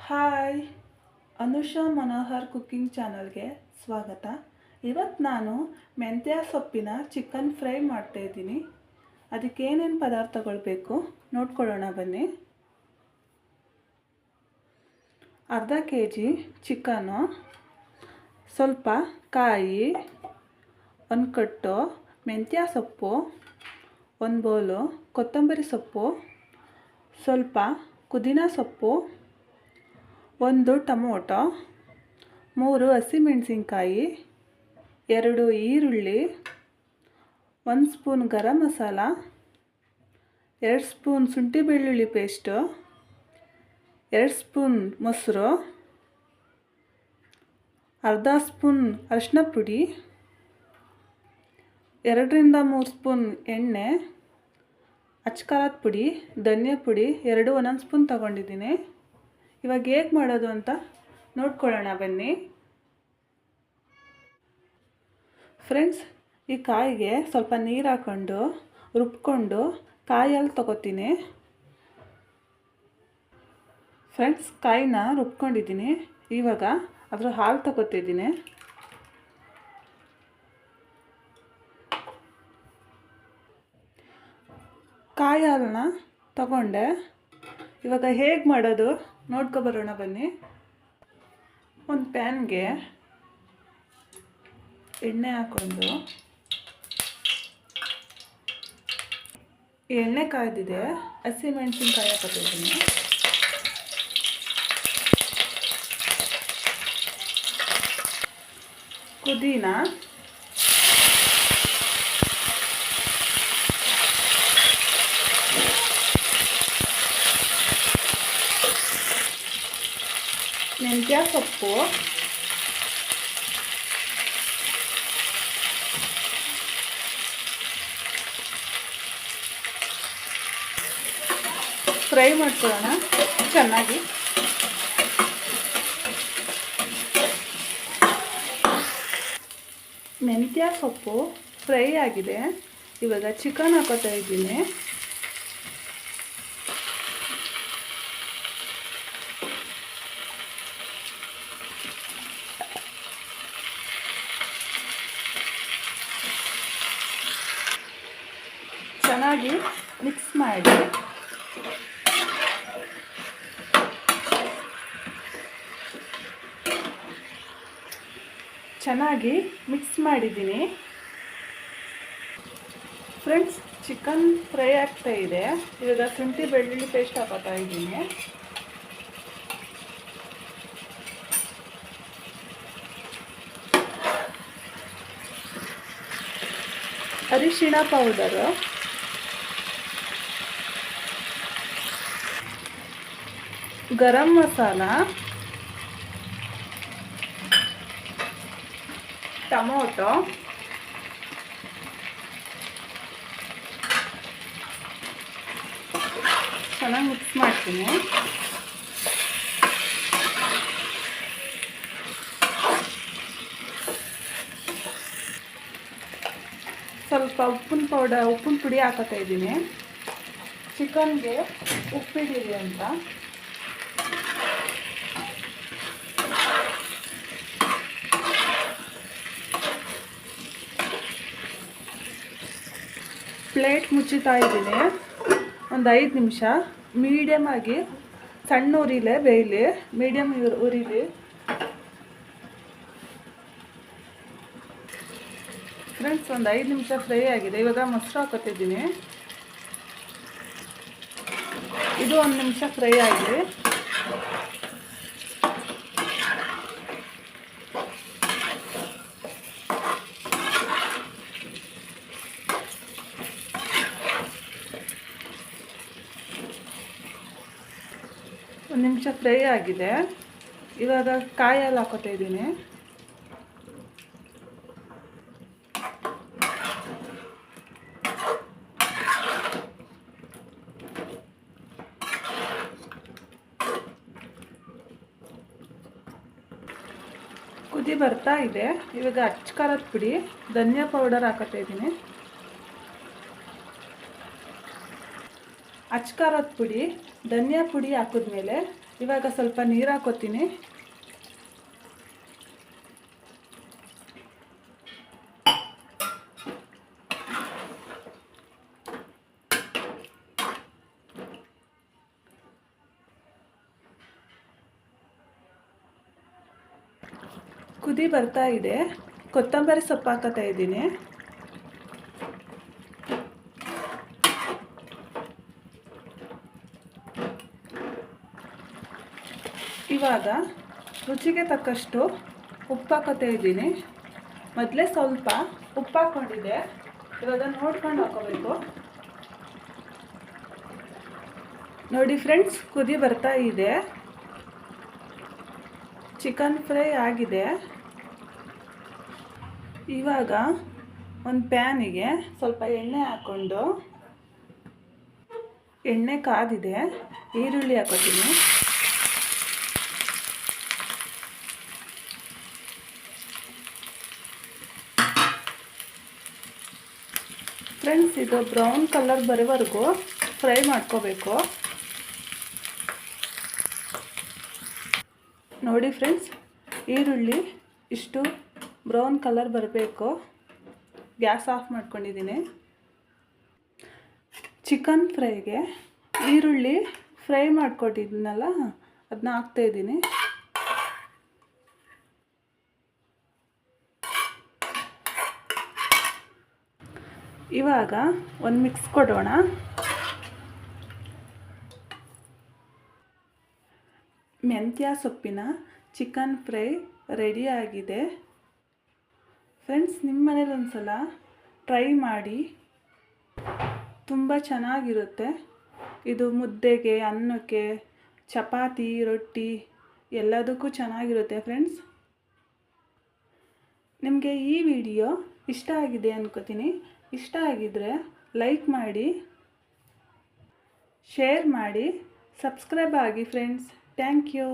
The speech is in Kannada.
ಹಾಯ್, ಅನುಷಾ ಮನೋಹರ್ ಕುಕ್ಕಿಂಗ್ ಚಾನಲ್ಗೆ ಸ್ವಾಗತ. ಇವತ್ತು ನಾನು ಮೆಂತ್ಯ ಸೊಪ್ಪಿನ ಚಿಕನ್ ಫ್ರೈ ಮಾಡ್ತಾಯಿದ್ದೀನಿ. ಅದಕ್ಕೆ ಏನೇನು ಪದಾರ್ಥಗಳು ಬೇಕು ನೋಡ್ಕೊಳ್ಳೋಣ ಬನ್ನಿ. ಅರ್ಧ kg ಚಿಕನು, ಸ್ವಲ್ಪ ಕಾಯಿ, ಒಂದು ಕಟ್ಟು ಮೆಂತ್ಯ ಸೊಪ್ಪು, ಒಂದು ಬೌಲು ಕೊತ್ತಂಬರಿ ಸೊಪ್ಪು, ಸ್ವಲ್ಪ ಪುದೀನ ಸೊಪ್ಪು, ಒಂದು ಟೊಮೊಟೊ, 3 ಹಸಿಮೆಣಸಿನ್ಕಾಯಿ, 2 ಈರುಳ್ಳಿ, 1 ಸ್ಪೂನ್ ಗರಂ ಮಸಾಲ, 2 ಸ್ಪೂನ್ ಶುಂಠಿ ಬೆಳ್ಳುಳ್ಳಿ ಪೇಸ್ಟು, 2 ಸ್ಪೂನ್ ಮೊಸರು, ಅರ್ಧ ಸ್ಪೂನ್ ಅರಿಶಿನ ಪುಡಿ, 2 ರಿಂದ 3 ಸ್ಪೂನ್ ಎಣ್ಣೆ, ಅಚ್ಕಾರದ ಪುಡಿ, ಧನಿಯಾ ಪುಡಿ 2 ಒಂದೊಂದು ಸ್ಪೂನ್ ತಗೊಂಡಿದ್ದೀನಿ. ಇವಾಗ ಹೇಗೆ ಮಾಡೋದು ಅಂತ ನೋಡ್ಕೊಳ್ಳೋಣ ಬನ್ನಿ. ಫ್ರೆಂಡ್ಸ್, ಈ ಕಾಯಿಗೆ ಸ್ವಲ್ಪ ನೀರು ಹಾಕ್ಕೊಂಡು ರುಬ್ಕೊಂಡು ಕಾಯಲ್ಲಿ ತಗೋತೀನಿ. ಫ್ರೆಂಡ್ಸ್, ಕಾಯಿನ ರುಬ್ಕೊಂಡಿದ್ದೀನಿ. ಇವಾಗ ಅದರ ಹಾಲು ತಗೋತಿದ್ದೀನಿ. ಕಾಯಿ ಹಾಲನ್ನ ತಗೊಂಡೆ. ಇವಾಗ ಹೇಗೆ ಮಾಡೋದು ನೋಡ್ಕೊಬರೋಣ ಬನ್ನಿ. ಒಂದು ಪ್ಯಾನ್ಗೆ ಎಣ್ಣೆ ಹಾಕ್ಕೊಂಡು, ಎಣ್ಣೆ ಕಾಯ್ದಿದೆ, ಹಸಿಮೆಣಸಿನ್ಕಾಯಿ ಹಾಕೋತಿದ್ದೀನಿ. ಪುದೀನ, ಮೆಂತ್ಯ ಸೊಪ್ಪು, ಫ್ರೈ ಮಾಡ್ಕೊಳ್ಳೋಣ ಚೆನ್ನಾಗಿ. ಮೆಂತ್ಯ ಸೊಪ್ಪು ಫ್ರೈ ಆಗಿದೆ. ಇವಾಗ ಚಿಕನ್ ಹಾಕೋತಾ ಇದ್ದೀನಿ. ಚೆನ್ನಾಗಿ ಮಿಕ್ಸ್ ಮಾಡಿ ಚೆನ್ನಾಗಿ ಮಿಕ್ಸ್ ಮಾಡಿದ್ದೀನಿ. ಫ್ರೆಂಡ್ಸ್, ಚಿಕನ್ ಫ್ರೈ ಆಗ್ತಾ ಇದೆ. ಇವಾಗ ಶುಂಠಿ ಬೆಳ್ಳುಳ್ಳಿ ಪೇಸ್ಟ್ ಹಾಕೋತಾ ಇದ್ದೀನಿ. ಅರಿಶಿಣ ಪೌಡರು, ಗರಂ ಮಸಾಲ, ಟೊಮೊಟೊ, ಚೆನ್ನಾಗಿ ಮಿಕ್ಸ್ ಮಾಡ್ತೀನಿ. ಸ್ವಲ್ಪ ಉಪ್ಪಿನ ಪುಡಿ ಹಾಕೋತಾ ಇದ್ದೀನಿ. ಚಿಕನ್ಗೆ ಉಪ್ಪಿಡಿದೆ ಅಂತ. ಪ್ಲೇಟ್ ಮುಚ್ಚುತ್ತಾ ಇದ್ದೀನಿ. ಒಂದು 5 ನಿಮಿಷ ಮೀಡಿಯಮ್ ಆಗಿ ಸಣ್ಣ ಉರಿಲೇ ಬೇಯಲಿ. ಮೀಡಿಯಮ್ ಉರಿಲಿ. ಫ್ರೆಂಡ್ಸ್, ಒಂದು 5 ನಿಮಿಷ ಫ್ರೈ ಆಗಿದೆ. ಇವಾಗ ಮೊಸರು ಹಾಕೋತಿದ್ದೀನಿ. ಇದು 1 ನಿಮಿಷ ಫ್ರೈ ಆಗಿದೆ. ಒಂದು ನಿಮಿಷ ಫ್ರೈ ಆಗಿದೆ. ಇವಾಗ ಕಾಯಲ್ಲಿ ಹಾಕೋತಾ ಇದ್ದೀನಿ. ಕುದಿ ಬರ್ತಾ ಇದೆ. ಇವಾಗ ಅಚ್ಕಾರದ ಪುಡಿ, ಧನಿಯಾ ಪೌಡರ್ ಹಾಕೋತಾ ಇದ್ದೀನಿ. ಅಚ್ಕಾರದ ಪುಡಿ, ಧನಿಯಾ ಪುಡಿ ಹಾಕಿದ್ಮೇಲೆ ಇವಾಗ ಸ್ವಲ್ಪ ನೀರು ಹಾಕೋತೀನಿ. ಕುದಿ ಬರ್ತಾ ಇದೆ. ಕೊತ್ತಂಬರಿ ಸೊಪ್ಪು ಹಾಕೋತಾ ಇದ್ದೀನಿ. ಇವಾಗ ರುಚಿಗೆ ತಕ್ಕಷ್ಟು ಉಪ್ಪು ಹಾಕೋತಾ ಇದ್ದೀನಿ. ಮೊದಲೇ ಸ್ವಲ್ಪ ಉಪ್ಪು ಹಾಕ್ಕೊಂಡಿದ್ದೆ, ಇವಾಗ ನೋಡ್ಕೊಂಡು ಹಾಕೋಬೇಕು. ನೋಡಿ ಫ್ರೆಂಡ್ಸ್, ಕುದಿ ಬರ್ತಾ ಇದೆ. ಚಿಕನ್ ಫ್ರೈ ಆಗಿದೆ. ಇವಾಗ ಒಂದು ಪ್ಯಾನಿಗೆ ಸ್ವಲ್ಪ ಎಣ್ಣೆ ಹಾಕ್ಕೊಂಡು, ಎಣ್ಣೆ ಕಾದಿದೆ, ಈರುಳ್ಳಿ ಹಾಕೋತೀನಿ. ಫ್ರೆಂಡ್ಸ್, ಇದು ಬ್ರೌನ್ ಕಲರ್ ಬರೋವರೆಗೂ ಫ್ರೈ ಮಾಡ್ಕೋಬೇಕು. ನೋಡಿ ಫ್ರೆಂಡ್ಸ್, ಈರುಳ್ಳಿ ಇಷ್ಟು ಬ್ರೌನ್ ಕಲರ್ ಬರಬೇಕು. ಗ್ಯಾಸ್ ಆಫ್ ಮಾಡ್ಕೊಂಡಿದ್ದೀನಿ. ಚಿಕನ್ ಫ್ರೈಗೆ ಈರುಳ್ಳಿ ಫ್ರೈ ಮಾಡ್ಕೊಟ್ಟಿದ್ದೀನಲ್ಲ, ಅದನ್ನ ಹಾಕ್ತಾಯಿದ್ದೀನಿ. ಇವಾಗ ಒಂದು ಮಿಕ್ಸ್ ಕೊಡೋಣ. ಮೆಂತ್ಯ ಸೊಪ್ಪಿನ ಚಿಕನ್ ಫ್ರೈ ರೆಡಿಯಾಗಿದೆ. ಫ್ರೆಂಡ್ಸ್, ನಿಮ್ಮ ಮನೇಲಿ ಒಂದು ಸಲ ಟ್ರೈ ಮಾಡಿ, ತುಂಬ ಚೆನ್ನಾಗಿರುತ್ತೆ. ಇದು ಮುದ್ದೆಗೆ, ಅನ್ನಕ್ಕೆ, ಚಪಾತಿ, ರೊಟ್ಟಿ ಎಲ್ಲದಕ್ಕೂ ಚೆನ್ನಾಗಿರುತ್ತೆ. ಫ್ರೆಂಡ್ಸ್, ನಿಮಗೆ ಈ ವಿಡಿಯೋ ಇಷ್ಟ ಆಗಿದೆ ಅನ್ಕೋತೀನಿ. ಇಷ್ಟ ಆಗಿದ್ದರೆ ಲೈಕ್ ಮಾಡಿ, ಶೇರ್ ಮಾಡಿ, ಸಬ್ಸ್ಕ್ರೈಬ್ ಆಗಿ ಫ್ರೆಂಡ್ಸ್. Thank you.